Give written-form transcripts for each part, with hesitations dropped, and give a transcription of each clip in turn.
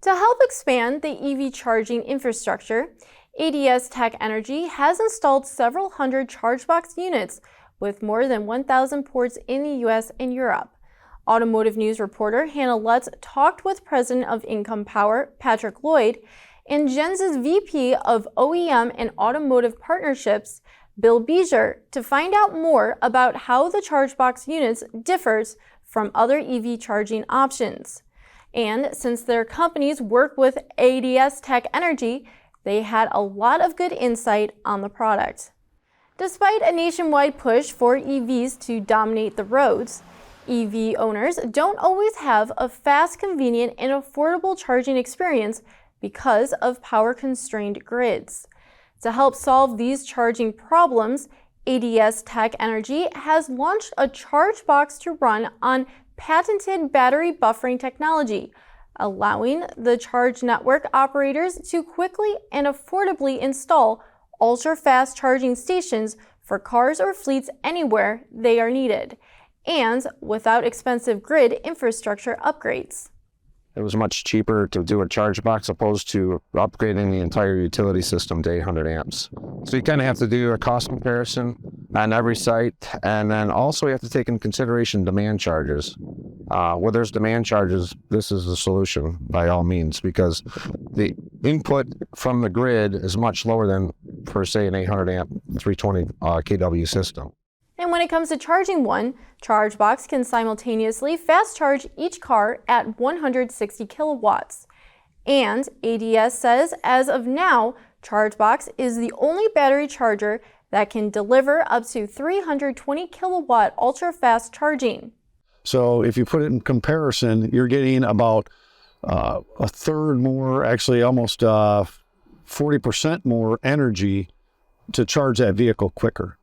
To help expand the EV charging infrastructure, ADS-TEC Energy has installed several hundred ChargeBox units with more than 1,000 ports in the US and Europe. Automotive News reporter Hannah Lutz talked with President of Income Power, Patrick Lloyd, and Genz's VP of OEM and Automotive Partnerships, Bill Beezer, to find out more about how the ChargeBox units differs from other EV charging options. And since their companies work with ADS-TEC Energy, they had a lot of good insight on the product. Despite a nationwide push for EVs to dominate the roads, EV owners don't always have a fast, convenient, and affordable charging experience because of power-constrained grids. To help solve these charging problems, ADS-TEC Energy has launched a ChargeBox to run on patented battery buffering technology, allowing the charge network operators to quickly and affordably install ultra-fast charging stations for cars or fleets anywhere they are needed, and without expensive grid infrastructure upgrades. It was much cheaper to do a ChargeBox opposed to upgrading the entire utility system to 800 amps. So you kind of have to do a cost comparison on every site, and then also you have to take into consideration demand charges. Where there's demand charges, this is the solution by all means, because the input from the grid is much lower than, per se, an 800 amp 320 kW system. And when it comes to charging one, ChargeBox can simultaneously fast charge each car at 160 kilowatts. And ADS says as of now, ChargeBox is the only battery charger that can deliver up to 320 kilowatt ultra-fast charging. So if you put it in comparison, you're getting about a third more, actually almost 40% more energy to charge that vehicle quicker,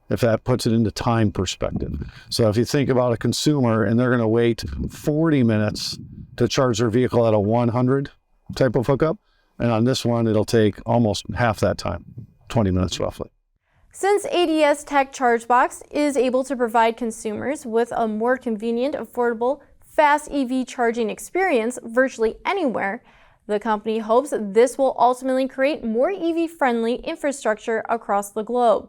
if that puts it into time perspective. So if you think about a consumer and they're going to wait 40 minutes to charge their vehicle at a 100 type of hookup, and on this one it'll take almost half that time, 20 minutes roughly. Since ADS-TEC ChargeBox is able to provide consumers with a more convenient, affordable, fast EV charging experience virtually anywhere, the company hopes this will ultimately create more EV-friendly infrastructure across the globe.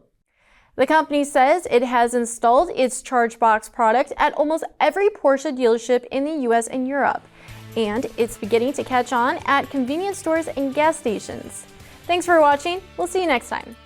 The company says it has installed its ChargeBox product at almost every Porsche dealership in the US and Europe, and it's beginning to catch on at convenience stores and gas stations. Thanks for watching. We'll see you next time.